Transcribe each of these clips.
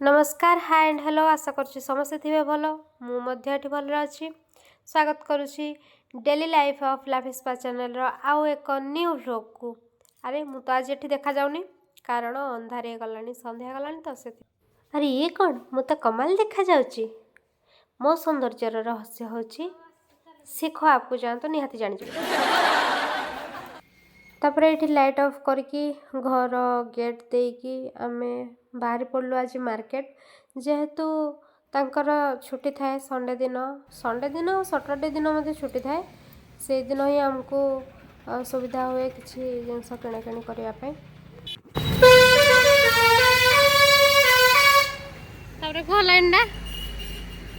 नमस्कार हाय and hello आशा करुँची समस्ते थे भल मुझे भल अच्छी स्वागत करुँची डेली लाइफ ऑफ लाफिस्पा चैनल आउ एक न्यू व्लॉग को। अरे मु तो आज ये देखा जाऊनी कारण अंधार गलानी संध्या गलानी तो से अरे ये कौन मु तो कमाल देखा जाउची। मो सौंदर्य रहस्य होची सीख आपको जानते निहाती जानी तापर ये लाइट ऑफ करके घर गेट देकी आमे बाहरी पड़लु आज मार्केट जेहेतु तांकर छुट्टी थाए संडे दिन और सैटरडे दिन मध्य छुट्टी थाए से दिन ही आमको सुविधा हुए किसी जिनस किणाकिणी करने तापर लाइन ना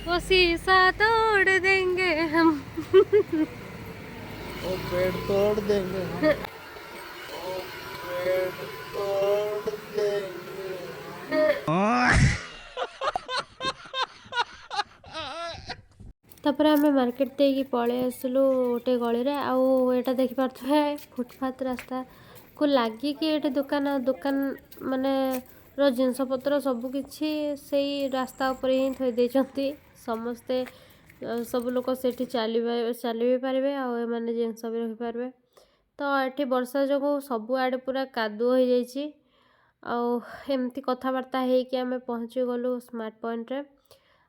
वो शीशा तोड़ देंगे हम वो पेड़ तोड़ देंगे हम पेड़ तोड़ देंगे। तापर आम मार्केट देकी पलि आसलु गोटे गली रे आउ एटा देखि पारथुए फुटपाथ रास्ता को लागिकी ये दुकान दुकान माने रो जिनस पत्र सबकिछि से रास्ता उपर ही थई देइचंती समस्ते सब लोग से चली पारे आउ माने जिनस भी रही पारे। तो ये वर्षा जो सबुआड़े पूरा कादुଅ हो जाइए आमती कथबार्ता होकि आम पहुँची गलु स्मार्ट पॉइंट रे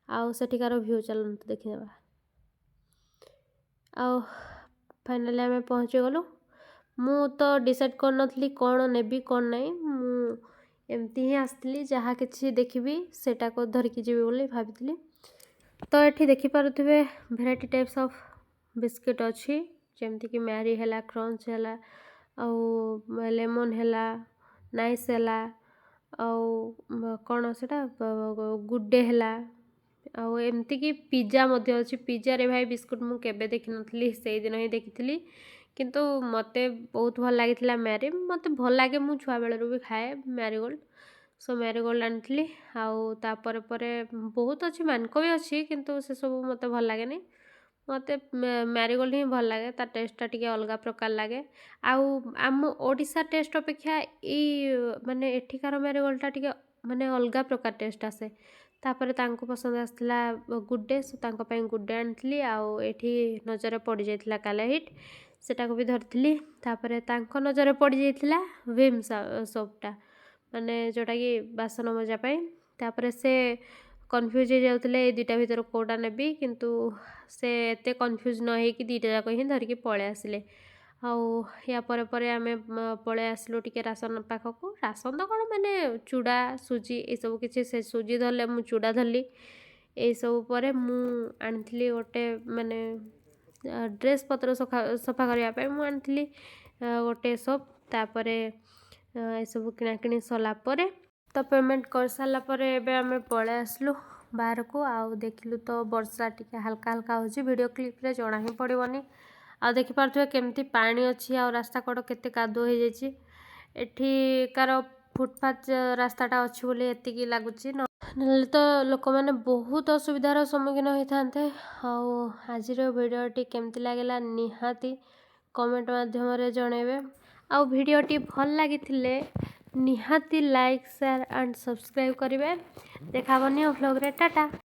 आउ सेठिकार व्यू चलते देखिदेबा आउ फाइनाली आम पहुँची गलु। मु तो डिसाइड कर नथली कौन नेबी कौन नहीं मु एमती ही आसली जहाँ किसी देखी सेटा को धरिकी जीवी बोली भाभी। तो ये देखिपे भेराइटी टाइप्स ऑफ बिस्किट अच्छी जमती कि मैरी है क्रंच है आउ लेमन है नाइस है आउ कौन से गुड डे है आउ एमती कि पिज्जा मध्य अच्छी पिज्जा रे भाई बिस्कुट मु केबे देखि नथली से दिन ही देखी किंतु मते बहुत भल लगी मैरी मते भल लगे मु छुआ बेलू भी खाए मैरीगोल्ड सो मैरीगोल्ड आनी आउ तापर बहुत अच्छी मानक भी अच्छी किंतु से सब मते भल लगे नहीं मते मैरीगोल्ड ही भल लगे ता टेस्टा टिके अलग प्रकार लगे आउ आम ओडिशा टेस्ट अपेक्षा माने एठिकार मैरीगोल्डटा टिके माने अलग प्रकार टेस्ट आसे। तापर तांको पसंद आसला गुड डे सो तांको पई गुड डे आनी आउ एठी नजर पड़ जाइथिला काला हिट सेटा को भी धरती तापर तांको नजर पड़ जाइथिला विम सोपटा माने जोटा कि बासन मजा पाई तापर से कन्फ्यूज हो जाते दुईटा भर कौटा नेबी किंतु से एते कन्फ्यूज न होकि दुईटा जाक ही धरिकी पलि आसिले आउ या परे आम पलि आसलु टिके राशन पाखक राशन तो कौन माने चूड़ा सुजी ये सब किसी से सुजी धरले मु चूड़ा धरली ये सब पर मु आनी गोटे माने ड्रेस पत्र सफा करने मुझे आनी गोटे सोप तापर ये सब किणाकिणी सरलापर तो पेमेंट कर सारापर एवं पलि आसलु बाहर को आउ देखिलु तो वर्षा टिके हल्का हल्का हो वीडियो क्लिप रे जना ही पड़ोनी आ देखि पारथुए केमती पानी अच्छी आ रास्ता कड़ केते कादुଅ हो जाइए एठिकार फुटपाथ रास्ताटा अच्छी बोली एतिकी लगुच ना तो लोक मैंने बहुत असुविधार सम्मुखीन होता आज भिडियोटी केमती लगे निहाती कमेंट माध्यम जनइबे आउ भिडियोटी भल लगी निहाती लाइक शेयर एंड सब्सक्राइब करेंगे देखा न्यू व्लॉग रे टाटा।